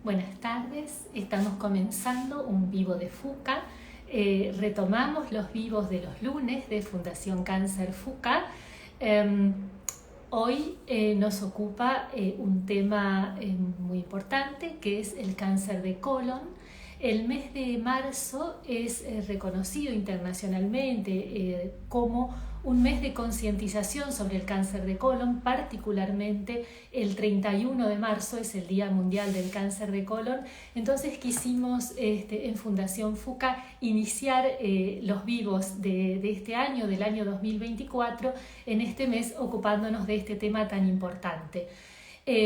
Buenas tardes, estamos comenzando un vivo de FUCA. Retomamos los vivos de los lunes de Fundación Cáncer FUCA. Hoy nos ocupa un tema muy importante, que es el cáncer de colon. El mes de marzo es reconocido internacionalmente como un mes de concientización sobre el cáncer de colon. Particularmente el 31 de marzo es el Día Mundial del Cáncer de Colon. Entonces quisimos en Fundación FUCA iniciar los vivos de este año, del año 2024, en este mes, ocupándonos de este tema tan importante.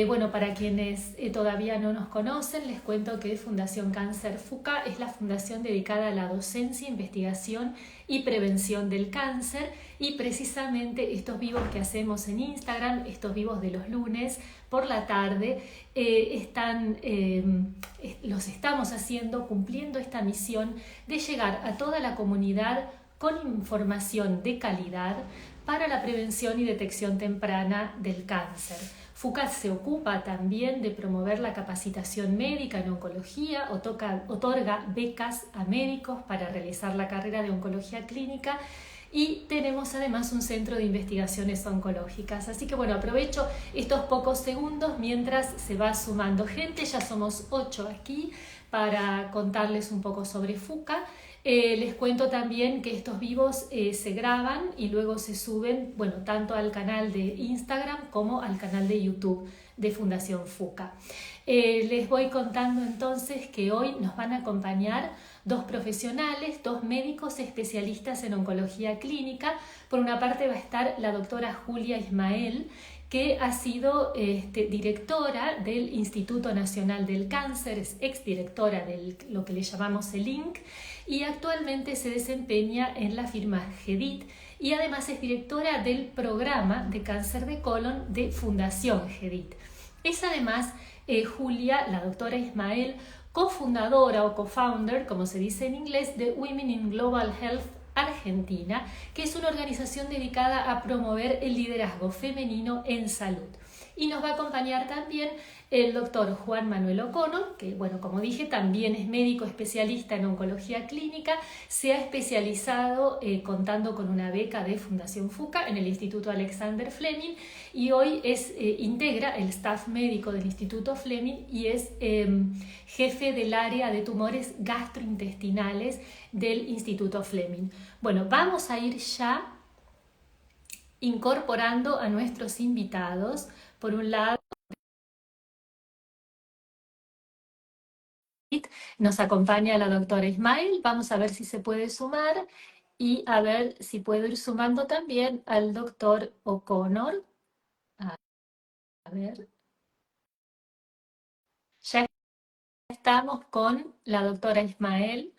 Bueno, para quienes todavía no nos conocen, les cuento que Fundación Cáncer FUCA es la fundación dedicada a la docencia, investigación y prevención del cáncer, y precisamente estos vivos que hacemos en Instagram, estos vivos de los lunes por la tarde, los estamos haciendo cumpliendo esta misión de llegar a toda la comunidad con información de calidad para la prevención y detección temprana del cáncer. FUCA se ocupa también de promover la capacitación médica en oncología, otorga becas a médicos para realizar la carrera de oncología clínica, y tenemos además un centro de investigaciones oncológicas. Así que bueno, aprovecho estos pocos segundos mientras se va sumando gente. Ya somos 8 aquí para contarles un poco sobre FUCA. Les cuento también que estos vivos se graban y luego se suben, bueno, tanto al canal de Instagram como al canal de YouTube de Fundación FUCA. Les voy contando entonces que hoy nos van a acompañar dos profesionales, dos médicos especialistas en oncología clínica. Por una parte va a estar la doctora Julia Ismael, que ha sido directora del Instituto Nacional del Cáncer, es exdirectora de lo que le llamamos el INC, y actualmente se desempeña en la firma GEDIT, y además es directora del programa de cáncer de colon de Fundación GEDIT. Es además Julia, la doctora Ismael, cofundadora o co-founder, como se dice en inglés, de Women in Global Health Argentina, que es una organización dedicada a promover el liderazgo femenino en salud. Y nos va a acompañar también el doctor Juan Manuel O'Connor, que, bueno, como dije, también es médico especialista en oncología clínica. Se ha especializado contando con una beca de Fundación FUCA en el Instituto Alexander Fleming, y hoy integra el staff médico del Instituto Fleming y es jefe del área de tumores gastrointestinales del Instituto Fleming. Bueno, vamos a ir ya incorporando a nuestros invitados. Por un lado, nos acompaña la doctora Ismael. Vamos a ver si se puede sumar y a ver si puedo ir sumando también al doctor O'Connor. A ver. Ya estamos con la doctora Ismael.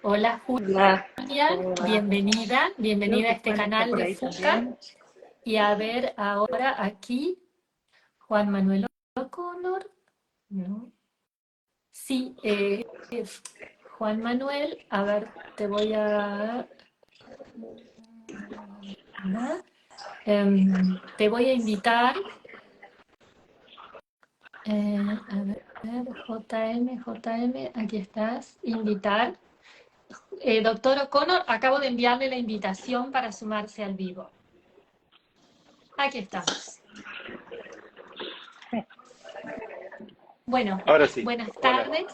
Hola Hola, Julia, ¿cómo va? Creo bienvenida a que este Juan está canal por de ahí FUCA. también. Y a ver ahora aquí, Juan Manuel O'Connor. No. Sí, Juan Manuel, a ver, te voy a... te voy a invitar, a ver, JM, aquí estás, invitar. Doctor O'Connor, acabo de enviarle la invitación para sumarse al vivo. Aquí estamos. Bueno, Ahora sí, buenas hola. tardes.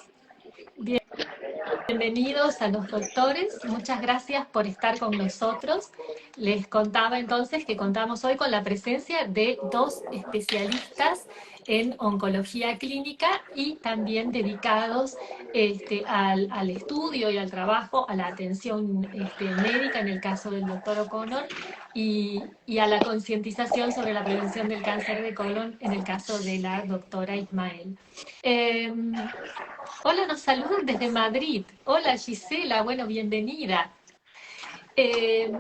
Bienvenidos a los doctores, muchas gracias por estar con nosotros. Les contaba entonces que contamos hoy con la presencia de dos especialistas en oncología clínica y también dedicados al estudio y al trabajo, a la atención médica en el caso del doctor O'Connor, y a la concientización sobre la prevención del cáncer de colon en el caso de la doctora Ismael. Hola, nos saludan desde Madrid. Hola Gisela, bueno, bienvenida. Eh,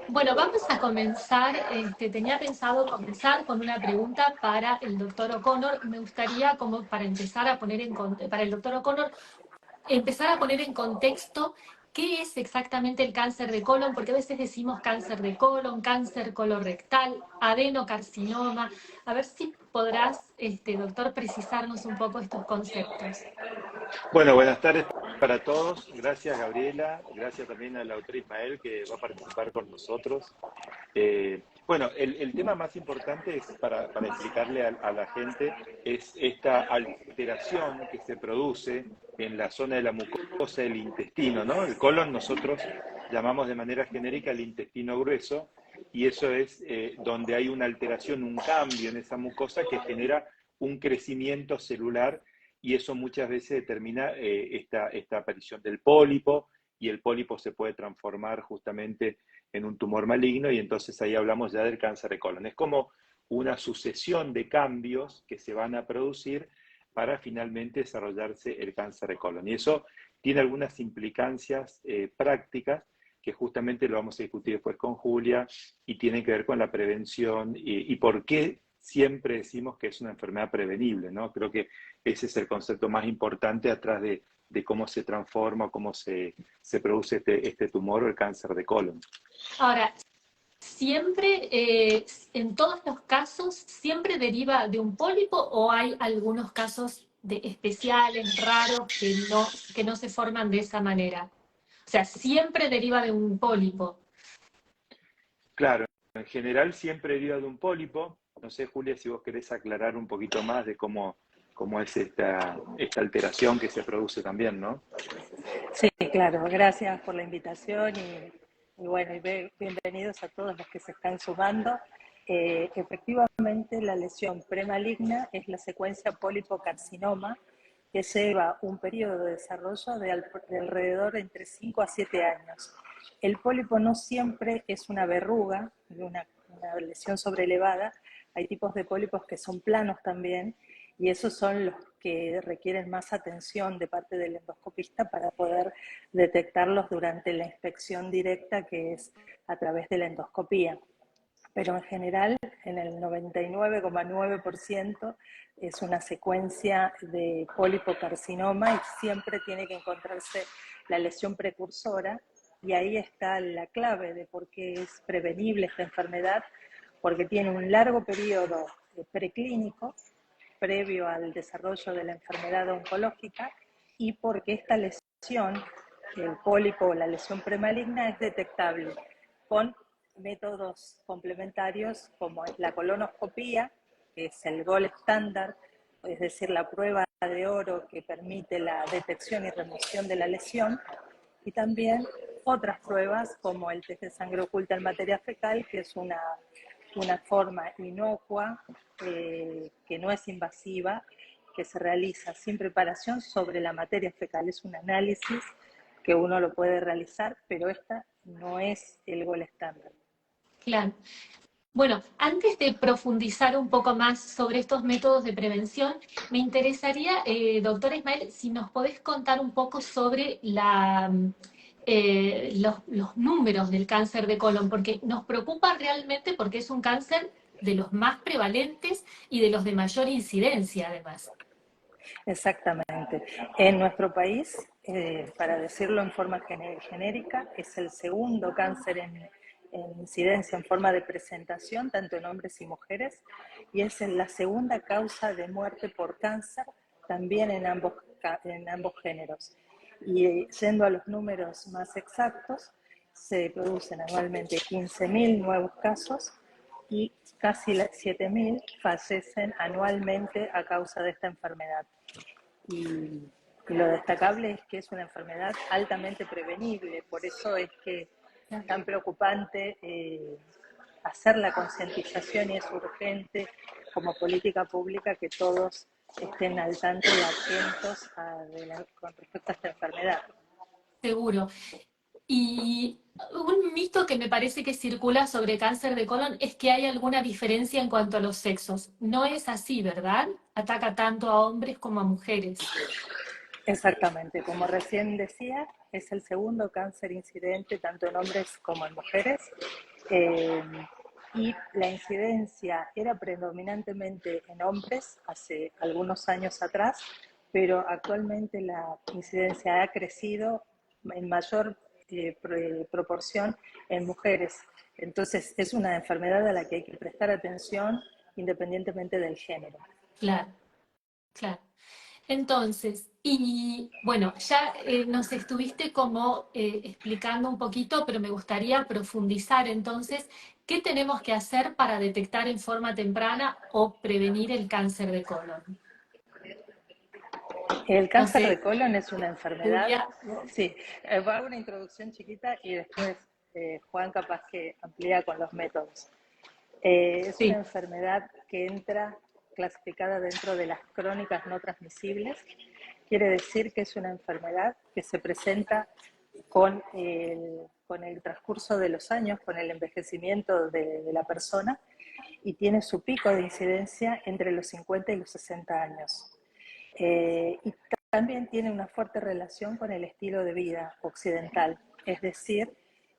bueno, vamos a comenzar. Tenía pensado comenzar con una pregunta para el doctor O'Connor. Me gustaría, como para empezar a poner para el doctor O'Connor, empezar a poner en contexto ¿Qué es exactamente el cáncer de colon? Porque a veces decimos cáncer de colon, cáncer colorectal, adenocarcinoma. A ver si podrás, doctor, precisarnos un poco estos conceptos. Bueno, buenas tardes para todos. Gracias, Gabriela. Gracias también al autor Ismael que va a participar con nosotros. Bueno, el tema más importante es para explicarle a la gente es esta alteración que se produce en la zona de la mucosa del intestino, ¿no? El colon nosotros llamamos de manera genérica el intestino grueso y eso es donde hay una alteración, un cambio en esa mucosa que genera un crecimiento celular y eso muchas veces determina esta aparición del pólipo y el pólipo se puede transformar justamente en un tumor maligno y entonces ahí hablamos ya del cáncer de colon. Es como una sucesión de cambios que se van a producir para finalmente desarrollarse el cáncer de colon. Y eso tiene algunas implicancias prácticas que justamente lo vamos a discutir después con Julia y tienen que ver con la prevención y por qué siempre decimos que es una enfermedad prevenible, ¿no? Creo que ese es el concepto más importante atrás de cómo se transforma, cómo se produce este tumor o el cáncer de colon. Ahora, siempre, en todos los casos, siempre deriva de un pólipo o hay algunos casos especiales, raros, que no se forman de esa manera. O sea, siempre deriva de un pólipo. Claro, en general siempre deriva de un pólipo. No sé, Julia, si vos querés aclarar un poquito más de cómo es esta alteración que se produce también, ¿no? Sí, claro, gracias por la invitación y bueno, bienvenidos a todos los que se están sumando. Efectivamente, la lesión premaligna es la secuencia pólipo-carcinoma que lleva un periodo de desarrollo de alrededor entre 5 a 7 años. El pólipo no siempre es una verruga, una lesión sobrelevada. Hay tipos de pólipos que son planos también y esos son los que requieren más atención de parte del endoscopista para poder detectarlos durante la inspección directa que es a través de la endoscopía. Pero en general, en el 99,9% es una secuencia de pólipo-carcinoma y siempre tiene que encontrarse la lesión precursora y ahí está la clave de por qué es prevenible esta enfermedad, porque tiene un largo periodo preclínico previo al desarrollo de la enfermedad oncológica y porque esta lesión, el pólipo o la lesión premaligna, es detectable con métodos complementarios como la colonoscopía, que es el gold estándar, es decir, la prueba de oro que permite la detección y remoción de la lesión, y también otras pruebas como el test de sangre oculta en materia fecal, que es una forma inocua, que no es invasiva, que se realiza sin preparación sobre la materia fecal. Es un análisis que uno lo puede realizar, pero esta no es el gol estándar. Claro. Bueno, antes de profundizar un poco más sobre estos métodos de prevención, me interesaría, doctor Ismael, si nos podés contar un poco sobre los números del cáncer de colon, porque nos preocupa realmente porque es un cáncer de los más prevalentes y de los de mayor incidencia, además. Exactamente. En nuestro país, para decirlo en forma genérica, es el segundo cáncer en incidencia en forma de presentación, tanto en hombres y mujeres, y es la segunda causa de muerte por cáncer también en ambos géneros. Y yendo a los números más exactos, se producen anualmente 15.000 nuevos casos y casi 7.000 fallecen anualmente a causa de esta enfermedad. Y lo destacable es que es una enfermedad altamente prevenible, por eso es que es tan preocupante hacer la concientización y es urgente como política pública que todos estén al tanto y atentos con respecto a esta enfermedad. Seguro. Y un mito que me parece que circula sobre cáncer de colon es que hay alguna diferencia en cuanto a los sexos. No es así, ¿verdad? Ataca tanto a hombres como a mujeres. Exactamente, como recién decía, es el segundo cáncer incidente tanto en hombres como en mujeres. Eh, y la incidencia era predominantemente en hombres hace algunos años atrás, pero actualmente la incidencia ha crecido en mayor proporción en mujeres. Entonces es una enfermedad a la que hay que prestar atención independientemente del género. Claro, claro. Entonces, y bueno, ya nos estuviste como explicando un poquito, pero me gustaría profundizar entonces, ¿qué tenemos que hacer para detectar en forma temprana o prevenir el cáncer de colon? El No cáncer de sé, colon es una enfermedad, Julia. sí, hago una introducción chiquita y después Juan capaz que amplía con los métodos. Es una Sí, enfermedad que entra clasificada dentro de las crónicas no transmisibles. Quiere decir que es una enfermedad que se presenta con el transcurso de los años, con el envejecimiento de la persona y tiene su pico de incidencia entre los 50 y los 60 años. Y también tiene una fuerte relación con el estilo de vida occidental, es decir,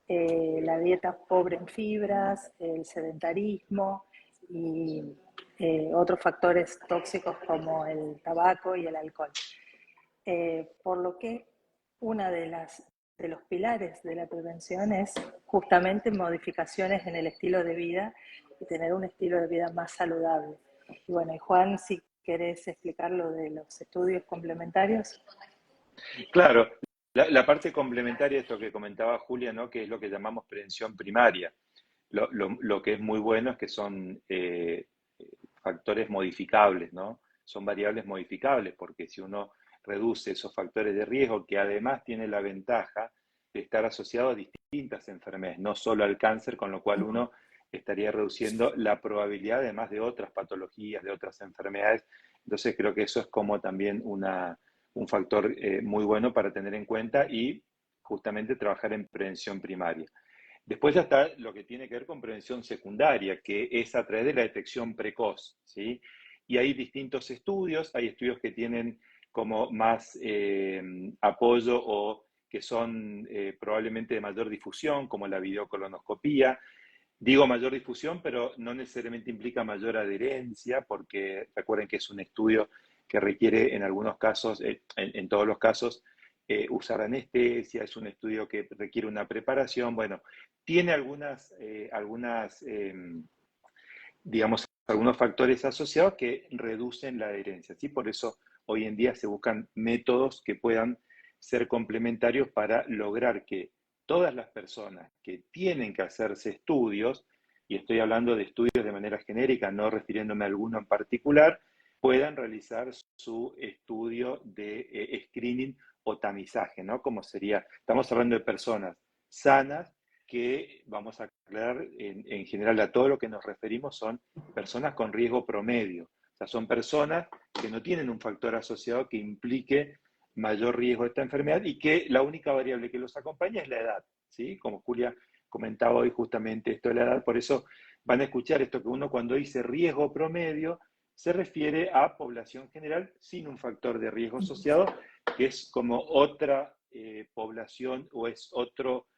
la dieta pobre en fibras, el sedentarismo y otros factores tóxicos como el tabaco y el alcohol. Por lo que una de los pilares de la prevención es justamente modificaciones en el estilo de vida y tener un estilo de vida más saludable. Y bueno, y Juan, si querés explicar lo de los estudios complementarios. Claro, la parte complementaria de esto que comentaba Julia, ¿no? Que es lo que llamamos prevención primaria. Lo que es muy bueno es que son factores modificables, ¿no? Son variables modificables, porque si uno reduce esos factores de riesgo, que además tiene la ventaja de estar asociado a distintas enfermedades, no solo al cáncer, con lo cual uno estaría reduciendo la probabilidad además de otras patologías, de otras enfermedades. Entonces creo que eso es como también un factor muy bueno para tener en cuenta y justamente trabajar en prevención primaria. Después ya está lo que tiene que ver con prevención secundaria, que es a través de la detección precoz, ¿sí? Y hay distintos estudios, hay estudios que tienen como más apoyo o que son probablemente de mayor difusión, como la videocolonoscopía. Digo mayor difusión, pero no necesariamente implica mayor adherencia, porque recuerden que es un estudio que requiere en algunos casos, en todos los casos, usar anestesia, es un estudio que requiere una preparación. Bueno, tiene digamos, algunos factores asociados que reducen la adherencia, ¿sí? Por eso hoy en día se buscan métodos que puedan ser complementarios para lograr que todas las personas que tienen que hacerse estudios, y estoy hablando de estudios de manera genérica, no refiriéndome a alguno en particular, puedan realizar su estudio de screening o tamizaje, ¿no? Como sería, estamos hablando de personas sanas que, vamos a aclarar, en general a todo lo que nos referimos son personas con riesgo promedio. O sea, son personas que no tienen un factor asociado que implique mayor riesgo de esta enfermedad y que la única variable que los acompaña es la edad, ¿sí? Como Julia comentaba hoy justamente esto de la edad, por eso van a escuchar esto que uno cuando dice riesgo promedio se refiere a población general sin un factor de riesgo asociado, que es como otra población o es otro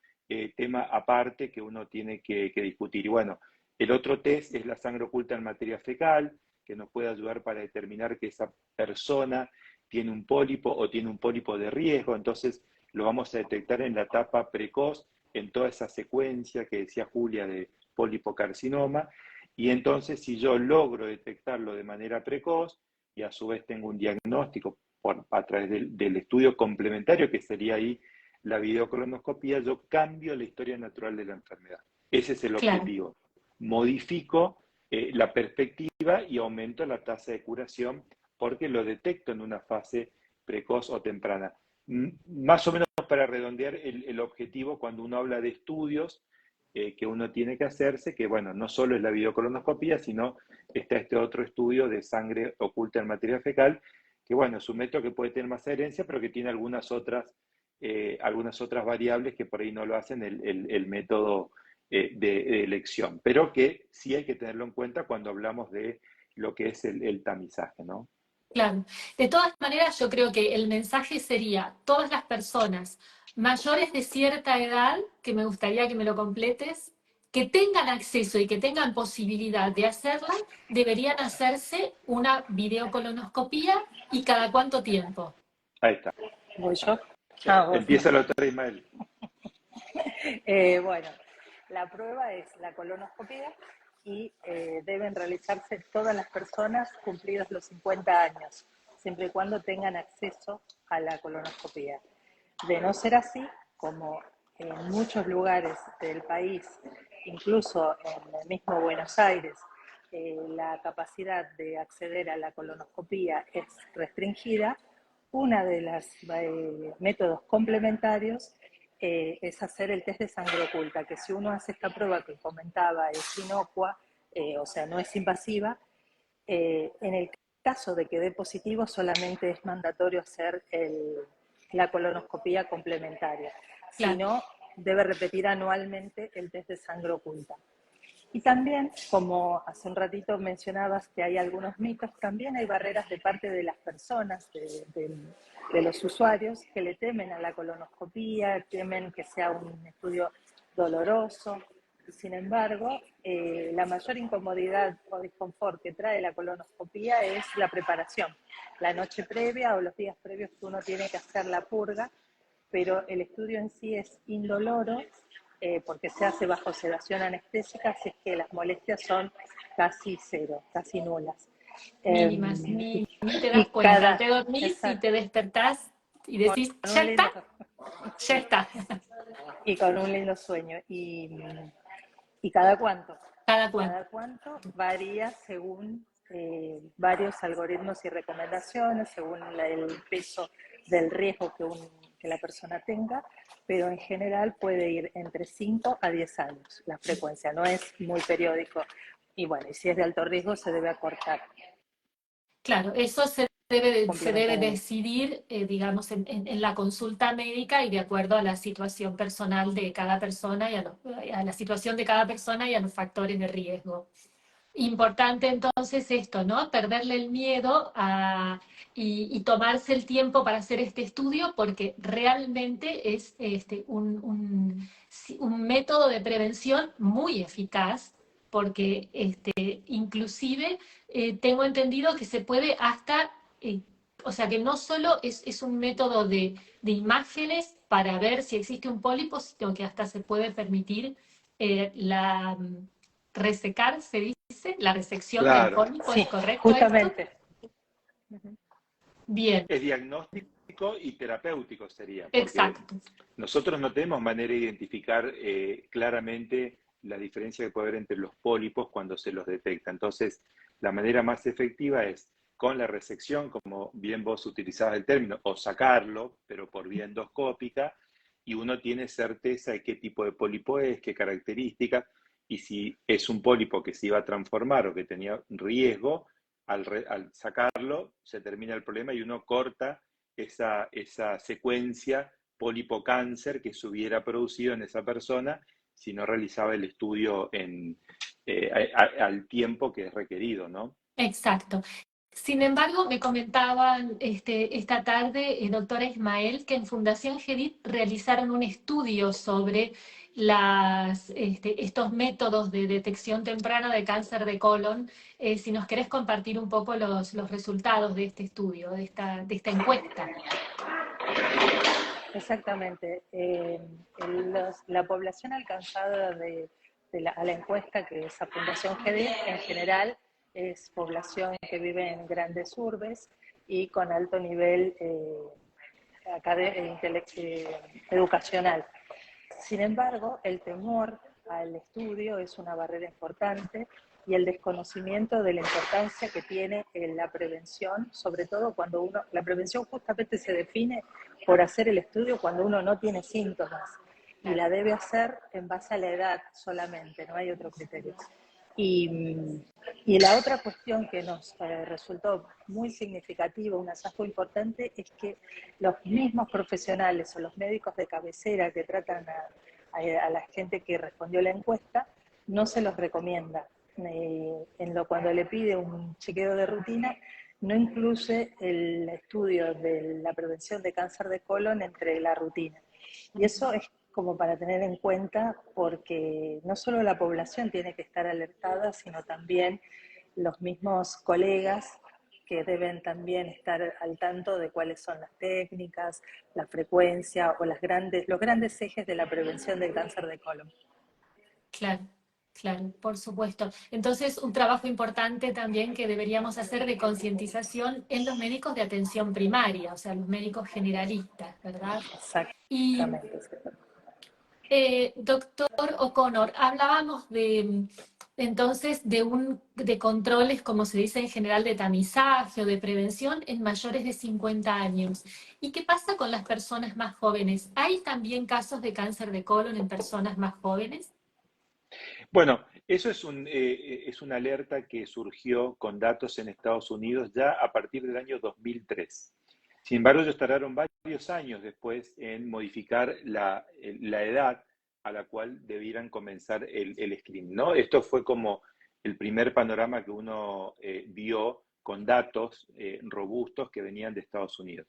tema aparte que uno tiene que discutir. Y bueno, el otro test es la sangre oculta en materia fecal, que nos puede ayudar para determinar que esa persona tiene un pólipo o tiene un pólipo de riesgo, entonces lo vamos a detectar en la etapa precoz, en toda esa secuencia que decía Julia de pólipo-carcinoma, y entonces si yo logro detectarlo de manera precoz y a su vez tengo un diagnóstico a través del estudio complementario, que sería ahí la videocolonoscopía, yo cambio la historia natural de la enfermedad. Ese es el claro. objetivo. Modifico la perspectiva y aumento la tasa de curación porque lo detecto en una fase precoz o temprana. Más o menos para redondear el objetivo cuando uno habla de estudios que uno tiene que hacerse, que bueno, no solo es la videocolonoscopía, sino está este otro estudio de sangre oculta en materia fecal, que bueno, es un método que puede tener más adherencia, pero que tiene algunas otras variables que por ahí no lo hacen el método de elección, pero que sí hay que tenerlo en cuenta cuando hablamos de lo que es el tamizaje, ¿no? Claro. De todas maneras, yo creo que el mensaje sería, todas las personas mayores de cierta edad, que me gustaría que me lo completes, que tengan acceso y que tengan posibilidad de hacerla, deberían hacerse una videocolonoscopía y cada cuánto tiempo. Ahí está. ¿Voy yo? Ah, vos. Empieza la doctora Ismael. Bueno, la prueba es la colonoscopia y deben realizarse todas las personas cumplidos los 50 años, siempre y cuando tengan acceso a la colonoscopia. De no ser así, como en muchos lugares del país, incluso en el mismo Buenos Aires, la capacidad de acceder a la colonoscopia es restringida, una de los métodos complementarios es hacer el test de sangre oculta, que si uno hace esta prueba que comentaba es inocua, o sea, no es invasiva, en el caso de que dé positivo solamente es mandatorio hacer la colonoscopia complementaria. Si Claro, no, debe repetir anualmente el test de sangre oculta. Y también, como hace un ratito mencionabas que hay algunos mitos, también hay barreras de parte de las personas, de los usuarios, que le temen a la colonoscopia, temen que sea un estudio doloroso. Sin embargo, la mayor incomodidad o disconfort que trae la colonoscopia es la preparación. La noche previa o los días previos que uno tiene que hacer la purga, pero el estudio en sí es indoloro porque se hace bajo sedación anestésica, así es que las molestias son casi cero, casi nulas. Eh, mínimas, ni te das y cuenta, cada, te dormís y exacto, te despertás y con decís, ya un está, lindo, ya sí, está. y con un lindo sueño. Y cada cuánto, Cada cuánto. cada cuánto varía según varios algoritmos y recomendaciones, según el peso del riesgo que la persona tenga, pero en general puede ir entre 5 a 10 años la frecuencia, no es muy periódico. Y bueno, y si es de alto riesgo se debe acortar Claro, eso se debe complementariamente. decidir, digamos, en la consulta médica y de acuerdo a la situación personal de cada persona y a la situación de cada persona y a los factores de riesgo. Importante entonces esto, ¿no? Perderle el miedo y tomarse el tiempo para hacer este estudio porque realmente es un método de prevención muy eficaz porque inclusive tengo entendido que se puede hasta, o sea que no solo es un método de imágenes para ver si existe un pólipo, sino que hasta se puede permitir la resecar, se dice, la resección del Claro, pólipo, ¿es Sí, correcto esto? justamente. Bien, es diagnóstico y terapéutico sería, porque exacto. nosotros no tenemos manera de identificar claramente la diferencia que puede haber entre los pólipos cuando se los detecta. Entonces, la manera más efectiva es con la resección, como bien vos utilizabas el término, o sacarlo, pero por vía endoscópica, y uno tiene certeza de qué tipo de pólipo es, qué características, y si es un pólipo que se iba a transformar o que tenía riesgo, al sacarlo se termina el problema y uno corta esa secuencia pólipo cáncer que se hubiera producido en esa persona si no realizaba el estudio al tiempo que es requerido, ¿no? Exacto. Sin embargo, me comentaban esta tarde, doctora Ismael, que en Fundación GEDIT realizaron un estudio sobre estos métodos de detección temprana de cáncer de colon. Si nos querés compartir un poco los resultados de este estudio, de esta encuesta. Exactamente. La población alcanzada a la encuesta que esa Fundación GD en general es población que vive en grandes urbes y con alto nivel educacional. Sin embargo, el temor al estudio es una barrera importante y el desconocimiento de la importancia que tiene la prevención, sobre todo cuando la prevención justamente se define por hacer el estudio cuando uno no tiene síntomas y Claro. la debe hacer en base a la edad solamente, no hay otro criterio. Y la otra cuestión que nos resultó muy significativa, un hallazgo importante, es que los mismos profesionales o los médicos de cabecera que tratan a la gente que respondió a la encuesta, no se los recomienda. Cuando le pide un chequeo de rutina, no incluye el estudio de la prevención de cáncer de colon entre la rutina. Y eso es como para tener en cuenta porque no solo la población tiene que estar alertada, sino también los mismos colegas que deben también estar al tanto de cuáles son las técnicas, la frecuencia o los grandes ejes de la prevención del cáncer de colon. Claro, claro, por supuesto. Entonces, un trabajo importante también que deberíamos hacer de concientización en los médicos de atención primaria, o sea, los médicos generalistas, ¿verdad? Y Exactamente. doctor O'Connor, hablábamos de entonces de controles, como se dice en general, de tamizaje o de prevención en mayores de 50 años. ¿Y qué pasa con las personas más jóvenes? ¿Hay también casos de cáncer de colon en personas más jóvenes? Bueno, eso es una alerta que surgió con datos en Estados Unidos ya a partir del año 2003. Sin embargo, ellos tardaron varios años después en modificar la edad a la cual debieran comenzar el screening, ¿no? Esto fue como el primer panorama que uno vio con datos robustos que venían de Estados Unidos.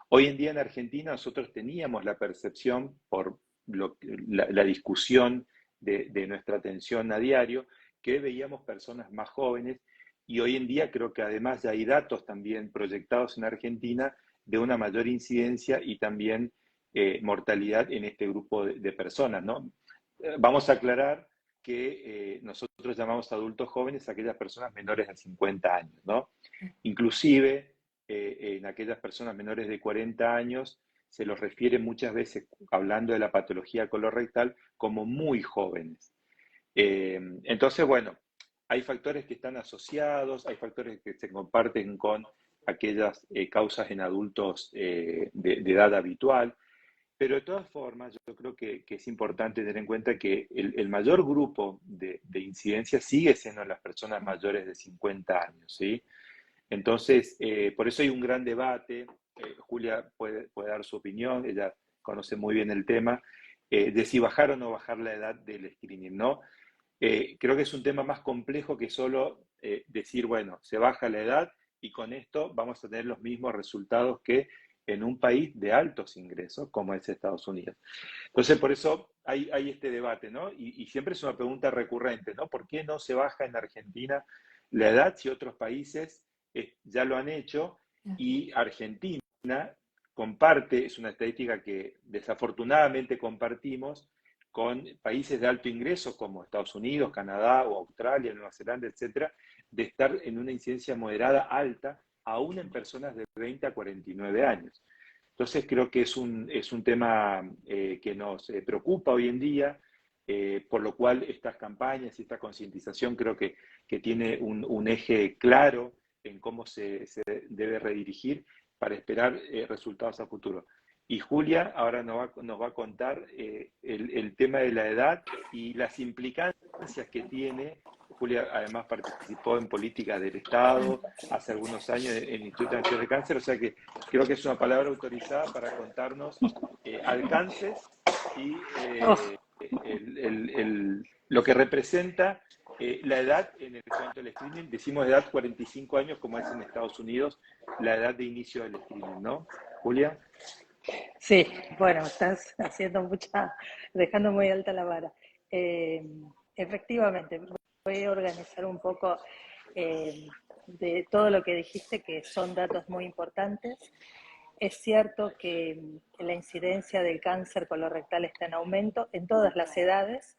Hoy en día en Argentina nosotros teníamos la percepción por la discusión de nuestra atención a diario, que veíamos personas más jóvenes y hoy en día creo que además ya hay datos también proyectados en Argentina de una mayor incidencia y también mortalidad en este grupo de personas, ¿no? Vamos a aclarar que nosotros llamamos adultos jóvenes a aquellas personas menores de 50 años, ¿no? Inclusive en aquellas personas menores de 40 años se los refiere muchas veces, hablando de la patología colorectal, como muy jóvenes. Entonces, bueno, hay factores que están asociados, hay factores que se comparten con aquellas causas en adultos de edad habitual, pero de todas formas yo creo que es importante tener en cuenta que el mayor grupo de incidencia sigue siendo las personas mayores de 50 años, ¿sí? Entonces, por eso hay un gran debate. Julia puede dar su opinión, ella conoce muy bien el tema, de si bajar o no bajar la edad del screening, ¿no? Creo que es un tema más complejo que solo decir, bueno, se baja la edad y con esto vamos a tener los mismos resultados que en un país de altos ingresos como es Estados Unidos. Entonces, por eso hay este debate, ¿no? Y siempre es una pregunta recurrente, ¿no? ¿Por qué no se baja en Argentina la edad si otros países ya lo han hecho? Y Argentina comparte, es una estadística que desafortunadamente compartimos con países de alto ingreso como Estados Unidos, Canadá o Australia, Nueva Zelanda, etcétera, de estar en una incidencia moderada alta, aún en personas de 20 a 49 años. Entonces creo que es un tema que nos preocupa hoy en día, por lo cual estas campañas y esta concientización creo que tiene un eje claro en cómo se debe redirigir para esperar resultados a futuro. Y Julia ahora nos va a contar el tema de la edad y las implicancias que tiene. Julia además participó en políticas del Estado hace algunos años en el Instituto Nacional de Cáncer, o sea que creo que es una palabra autorizada para contarnos alcances y lo que representa la edad en el cuanto al screening. Decimos edad 45 años como es en Estados Unidos, la edad de inicio del screening, ¿no? Julia. Sí, bueno, estás dejando muy alta la vara. Efectivamente, voy a organizar un poco de todo lo que dijiste, que son datos muy importantes. Es cierto que la incidencia del cáncer colorectal está en aumento en todas las edades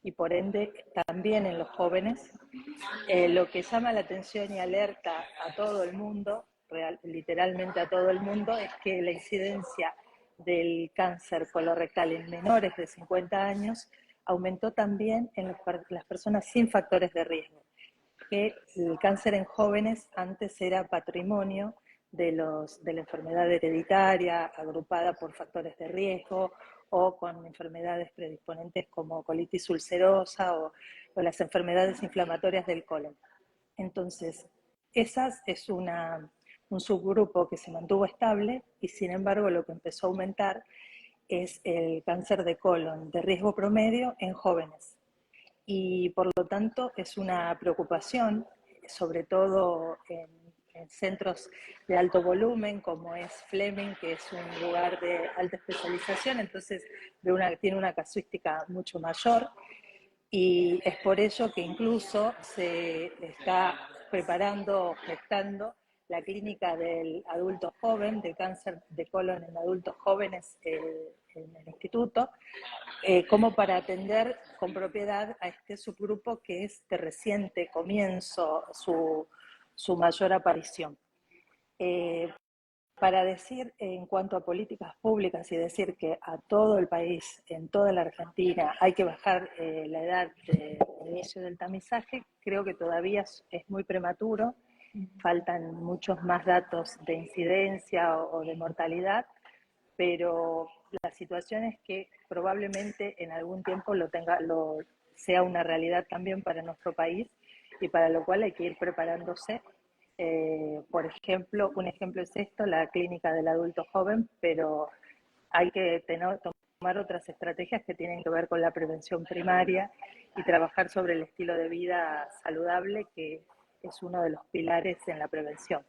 y por ende también en los jóvenes. Lo que llama la atención y alerta a todo el mundo, literalmente a todo el mundo, es que la incidencia del cáncer colorectal en menores de 50 años aumentó también en las personas sin factores de riesgo, que el cáncer en jóvenes antes era patrimonio de la enfermedad hereditaria agrupada por factores de riesgo o con enfermedades predisponentes como colitis ulcerosa o las enfermedades inflamatorias del colon. Entonces, esas es un subgrupo que se mantuvo estable y sin embargo lo que empezó a aumentar es el cáncer de colon de riesgo promedio en jóvenes. Y por lo tanto es una preocupación, sobre todo en centros de alto volumen como es Fleming, que es un lugar de alta especialización, entonces tiene una casuística mucho mayor y es por ello que incluso se está preparando, gestando la clínica del adulto joven, de cáncer de colon en adultos jóvenes en el instituto, como para atender con propiedad a este subgrupo que es de reciente comienzo su mayor aparición. Para decir en cuanto a políticas públicas y decir que a todo el país, en toda la Argentina, hay que bajar la edad de inicio del tamizaje, creo que todavía es muy prematuro, faltan muchos más datos de incidencia o de mortalidad, pero la situación es que probablemente en algún tiempo sea una realidad también para nuestro país y para lo cual hay que ir preparándose. Por ejemplo, un ejemplo es esto, la clínica del adulto joven, pero hay que tomar otras estrategias que tienen que ver con la prevención primaria y trabajar sobre el estilo de vida saludable, que es uno de los pilares en la prevención.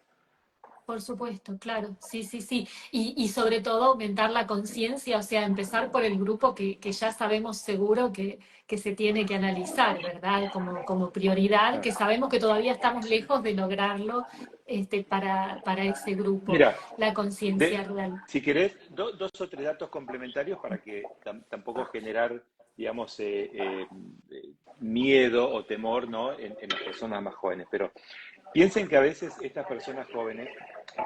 Por supuesto, claro, sí, sí, sí. Y sobre todo aumentar la conciencia, o sea, empezar por el grupo que ya sabemos seguro que se tiene que analizar, ¿verdad? Como prioridad, que sabemos que todavía estamos lejos de lograrlo para ese grupo, Mira, la conciencia real. si querés, dos o tres datos complementarios para que tampoco generar, digamos, miedo o temor, ¿no? En las personas más jóvenes. Pero piensen que a veces estas personas jóvenes,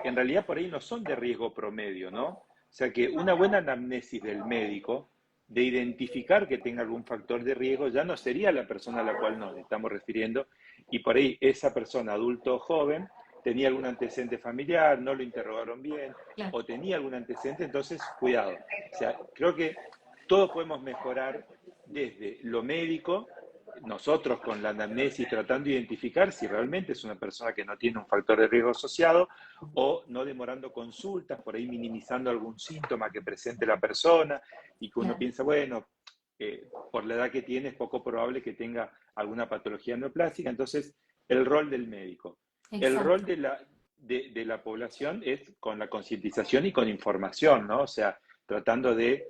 en realidad por ahí no son de riesgo promedio, ¿no? O sea que una buena anamnesis del médico, de identificar que tenga algún factor de riesgo, ya no sería la persona a la cual nos estamos refiriendo, y por ahí esa persona adulto o joven tenía algún antecedente familiar, no lo interrogaron bien, Claro, o tenía algún antecedente, entonces cuidado. O sea, creo que todos podemos mejorar desde lo médico, nosotros con la anamnesis tratando de identificar si realmente es una persona que no tiene un factor de riesgo asociado, o no demorando consultas, por ahí minimizando algún síntoma que presente la persona y que uno claro, piensa, bueno, por la edad que tiene es poco probable que tenga alguna patología neoplástica, entonces el rol del médico. El rol exacto. de la población es con la concientización y con información, ¿no? O sea, tratando de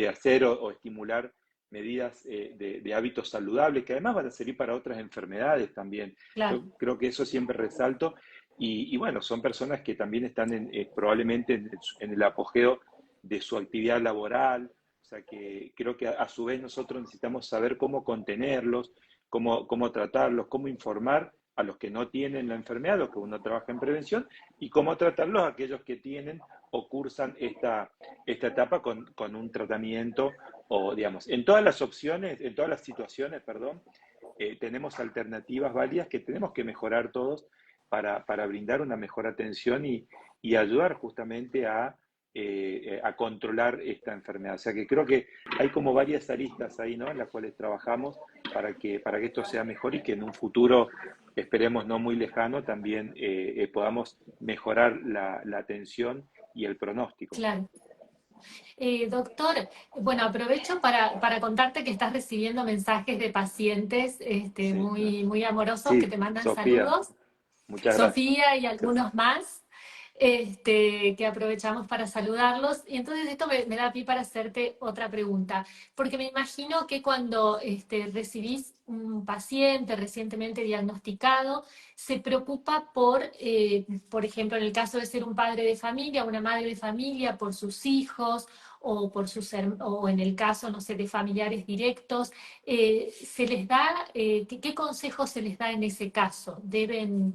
hacer o estimular medidas de hábitos saludables, que además van a servir para otras enfermedades también. Claro. Yo creo que eso siempre resalto. Y bueno, son personas que también están probablemente en el apogeo de su actividad laboral, o sea que creo que a su vez nosotros necesitamos saber cómo contenerlos, cómo tratarlos, cómo informar a los que no tienen la enfermedad, los que uno trabaja en prevención, y cómo tratarlos a aquellos que tienen o cursan esta etapa con un tratamiento, o digamos, en todas las opciones, en todas las situaciones, perdón, tenemos alternativas válidas que tenemos que mejorar todos para brindar una mejor atención y ayudar justamente a controlar esta enfermedad. O sea que creo que hay como varias aristas ahí, ¿no? En las cuales trabajamos para que esto sea mejor y que en un futuro, esperemos no muy lejano, también podamos mejorar la atención y el pronóstico. Claro. Doctor, bueno, aprovecho para contarte que estás recibiendo mensajes de pacientes Sí, muy, muy amorosos que sí, te mandan Sofía, saludos. muchas gracias. Sofía y algunos más, que aprovechamos para saludarlos. Y entonces esto me da pie para hacerte otra pregunta, porque me imagino que cuando recibís un paciente recientemente diagnosticado, se preocupa por ejemplo, en el caso de ser un padre de familia, una madre de familia, por sus hijos, o en el caso, no sé, de familiares directos, ¿se les da, qué consejos se les da en ese caso? ¿Deben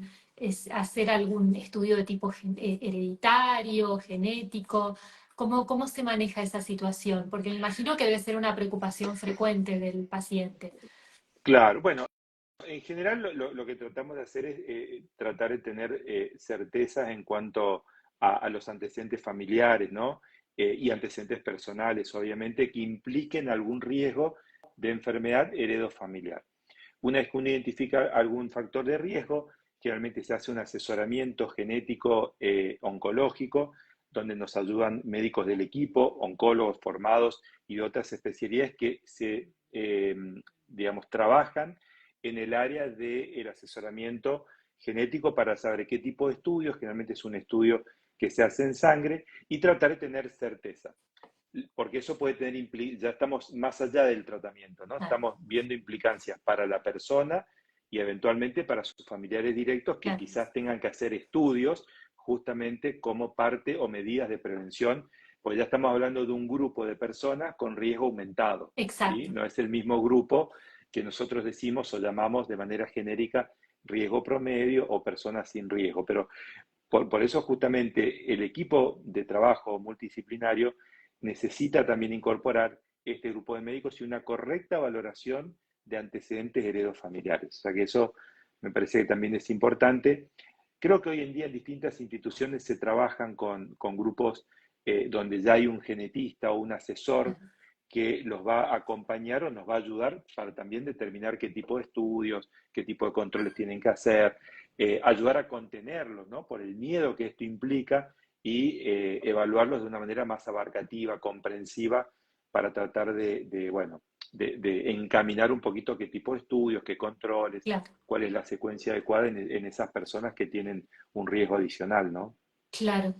hacer algún estudio de tipo hereditario, genético? ¿Cómo se maneja esa situación? Porque me imagino que debe ser una preocupación frecuente del paciente. Claro, bueno, en general lo que tratamos de hacer es tratar de tener certezas en cuanto a los antecedentes familiares, ¿no? Y antecedentes personales, obviamente, que impliquen algún riesgo de enfermedad heredofamiliar. Una vez que uno identifica algún factor de riesgo, generalmente se hace un asesoramiento genético oncológico, donde nos ayudan médicos del equipo, oncólogos formados y de otras especialidades que digamos, trabajan en el área del asesoramiento genético para saber qué tipo de estudios, generalmente es un estudio que se hace en sangre, y tratar de tener certeza. Porque eso puede tener, ya estamos más allá del tratamiento, ¿no? Claro, Estamos viendo implicancias para la persona y eventualmente para sus familiares directos que claro, quizás tengan que hacer estudios justamente como parte o medidas de prevención, pues ya estamos hablando de un grupo de personas con riesgo aumentado, ¿sí? exacto. No es el mismo grupo que nosotros decimos o llamamos de manera genérica riesgo promedio o personas sin riesgo, pero por eso justamente el equipo de trabajo multidisciplinario necesita también incorporar este grupo de médicos y una correcta valoración de antecedentes heredos familiares. O sea que eso me parece que también es importante. Creo que hoy en día en distintas instituciones se trabajan con grupos donde ya hay un genetista o un asesor que los va a acompañar o nos va a ayudar para también determinar qué tipo de estudios, qué tipo de controles tienen que hacer, ayudar a contenerlos, ¿no? Por el miedo que esto implica y evaluarlos de una manera más abarcativa, comprensiva, para tratar bueno, de encaminar un poquito qué tipo de estudios, qué controles, Claro. cuál es la secuencia adecuada en esas personas que tienen un riesgo adicional, ¿no? Claro.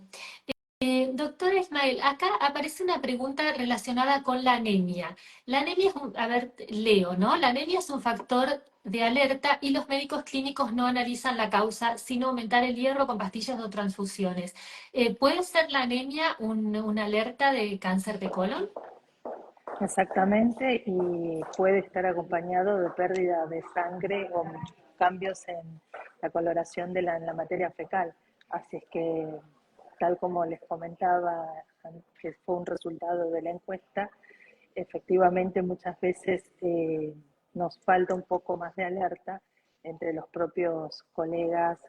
Doctor Ismael, acá aparece una pregunta relacionada con la anemia. La anemia es a ver, leo, ¿no? La anemia es un factor de alerta y los médicos clínicos no analizan la causa, sino aumentar el hierro con pastillas o transfusiones. ¿Puede ser la anemia una alerta de cáncer de colon? Exactamente, y puede estar acompañado de pérdida de sangre o cambios en la coloración de en la materia fecal. Así es que, tal como les comentaba, que fue un resultado de la encuesta, efectivamente muchas veces nos falta un poco más de alerta entre los propios colegas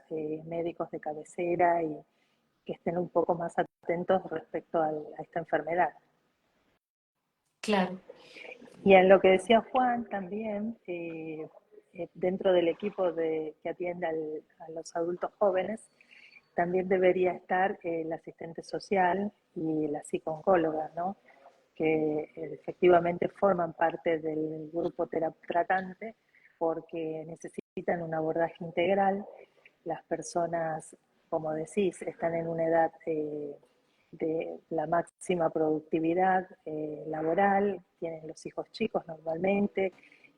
médicos de cabecera y que estén un poco más atentos respecto a esta enfermedad. Claro, Y en lo que decía Juan también, dentro del equipo que atiende a los adultos jóvenes, también debería estar el asistente social y la psicooncóloga, ¿no? Que efectivamente forman parte del grupo tratante porque necesitan un abordaje integral. Las personas, como decís, están en una edad de la máxima productividad laboral, tienen los hijos chicos normalmente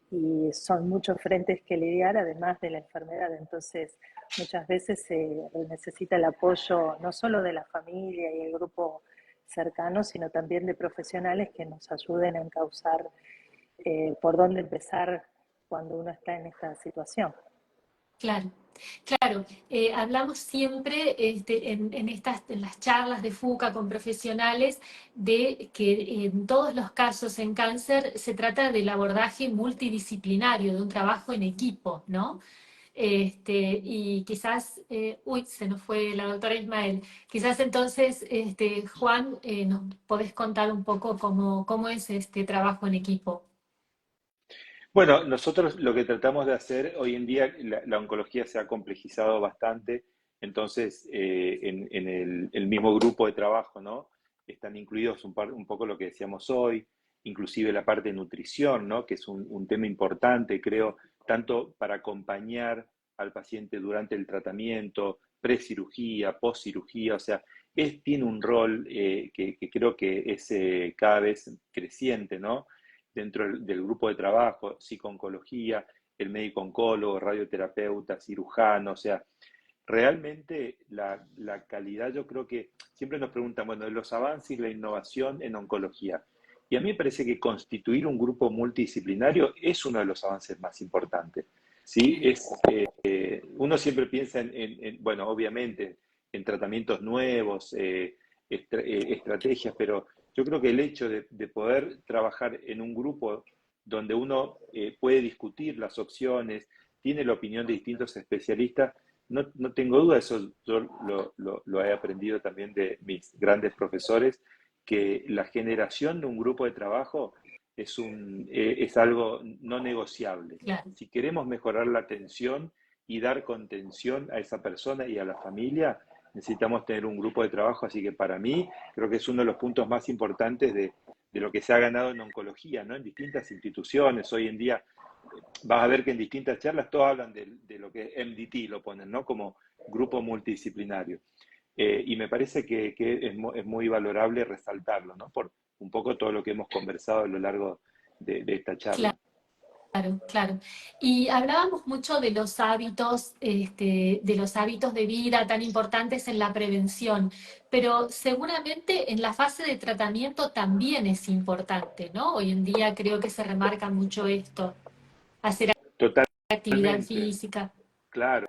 y son muchos frentes que lidiar además de la enfermedad. Entonces, muchas veces se necesita el apoyo no solo de la familia y el grupo cercano, sino también de profesionales que nos ayuden a encauzar por dónde empezar cuando uno está en esta situación. claro. Claro, hablamos siempre en las charlas de FUCA con profesionales de que en todos los casos en cáncer se trata del abordaje multidisciplinario, de un trabajo en equipo, ¿no? Y quizás, uy, se nos fue la doctora Ismael, quizás entonces, Juan, nos podés contar un poco cómo es este trabajo en equipo. Bueno, nosotros lo que tratamos de hacer hoy en día, la oncología se ha complejizado bastante, entonces en el mismo grupo de trabajo, ¿no? Están incluidos un poco lo que decíamos hoy, inclusive la parte de nutrición, ¿no? Que es un tema importante, creo, tanto para acompañar al paciente durante el tratamiento, pre-cirugía, post-cirugía, o sea, tiene un rol que creo que es cada vez creciente, ¿no? Dentro del grupo de trabajo, psico-oncología, el médico oncólogo, radioterapeuta, cirujano, o sea, realmente la calidad, yo creo que siempre nos preguntan, bueno, de los avances y la innovación en oncología. Y a mí me parece que constituir un grupo multidisciplinario es uno de los avances más importantes. ¿Sí? Uno siempre piensa bueno, obviamente, en tratamientos nuevos, estrategias, pero yo creo que el hecho de poder trabajar en un grupo donde uno puede discutir las opciones, tiene la opinión de distintos especialistas, no tengo duda, eso yo lo he aprendido también de mis grandes profesores, que la generación de un grupo de trabajo es algo no negociable. Claro, Si queremos mejorar la atención y dar contención a esa persona y a la familia, necesitamos tener un grupo de trabajo, así que para mí creo que es uno de los puntos más importantes de lo que se ha ganado en oncología, ¿no? En distintas instituciones. Hoy en día vas a ver que en distintas charlas todos hablan de lo que es MDT, lo ponen, ¿no? Como grupo multidisciplinario. Y me parece que es muy valorable resaltarlo, ¿no? Por un poco todo lo que hemos conversado a lo largo de esta charla. claro. Claro, claro. Y hablábamos mucho de los hábitos de vida tan importantes en la prevención, pero seguramente en la fase de tratamiento también es importante, ¿no? Hoy en día creo que se remarca mucho esto, hacer actividad Totalmente, física. claro.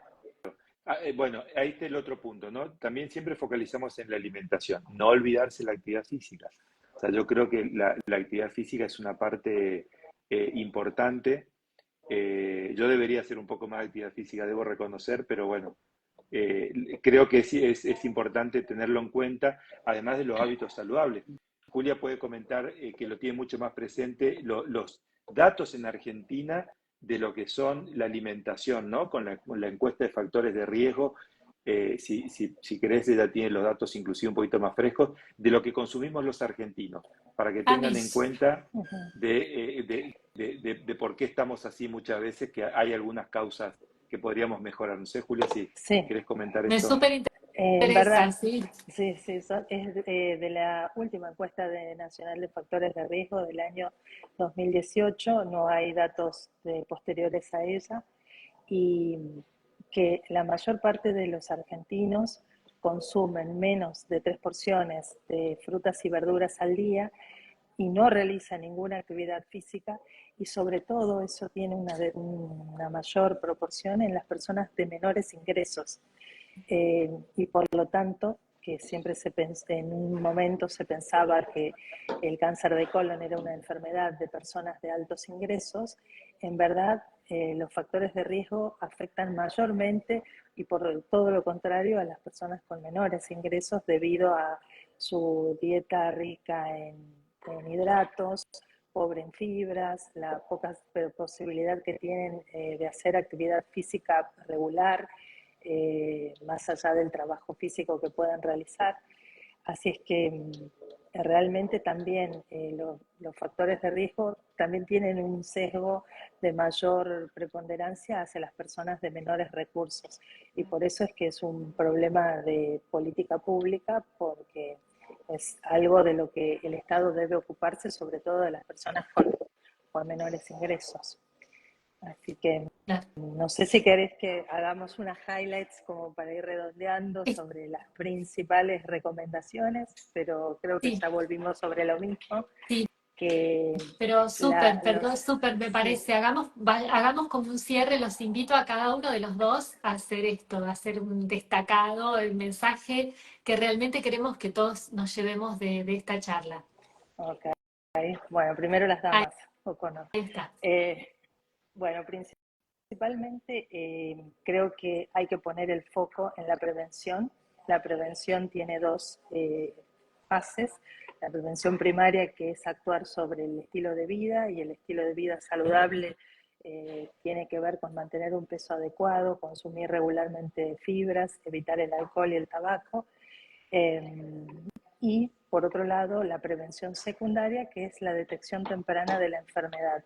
Bueno, ahí está el otro punto, ¿no? También siempre focalizamos en la alimentación, no olvidarse la actividad física. O sea, yo creo que la actividad física es una parte importante. Yo debería hacer un poco más de actividad física, debo reconocer, pero bueno, creo que sí es importante tenerlo en cuenta, además de los hábitos saludables. Julia puede comentar que lo tiene mucho más presente los datos en Argentina de lo que son la alimentación, ¿no? Con la encuesta de factores de riesgo, si querés, ella tiene los datos inclusive un poquito más frescos, de lo que consumimos los argentinos, para que tengan en Amish, cuenta Ujú. de por qué estamos así muchas veces, que hay algunas causas que podríamos mejorar. No sé, Julia, si Sí, querés comentar me esto. súper en interesa, verdad, sí. sí, sí, es de la última encuesta nacional de factores de riesgo del año 2018, no hay datos posteriores a ella, y que la mayor parte de los argentinos consumen menos de 3 porciones de frutas y verduras al día y no realizan ninguna actividad física, y sobre todo eso tiene una mayor proporción en las personas de menores ingresos. Y por lo tanto, que siempre en un momento se pensaba que el cáncer de colon era una enfermedad de personas de altos ingresos, en verdad los factores de riesgo afectan mayormente y por todo lo contrario a las personas con menores ingresos debido a su dieta rica en hidratos, pobre en fibras, la poca posibilidad que tienen de hacer actividad física regular, más allá del trabajo físico que puedan realizar. Así es que realmente también los factores de riesgo también tienen un sesgo de mayor preponderancia hacia las personas de menores recursos. Y por eso es que es un problema de política pública, porque es algo de lo que el Estado debe ocuparse, sobre todo de las personas con menores ingresos. Así que Claro. no sé si querés que hagamos unas highlights como para ir redondeando sobre las principales recomendaciones, pero creo que Sí, ya volvimos sobre lo mismo, sí. que Pero súper, los... perdón, súper me Sí, parece. Hagamos como un cierre, los invito a cada uno de los dos a hacer esto, a hacer un destacado, el mensaje que realmente queremos que todos nos llevemos de esta charla. ok. Bueno, primero las Ahí, damas, o no. ahí está. Eh, bueno, principalmente creo que hay que poner el foco en la prevención. La prevención tiene dos fases. La prevención primaria, que es actuar sobre el estilo de vida, y el estilo de vida saludable tiene que ver con mantener un peso adecuado, consumir regularmente fibras, evitar el alcohol y el tabaco. Eh, y por otro lado, la prevención secundaria, que es la detección temprana de la enfermedad.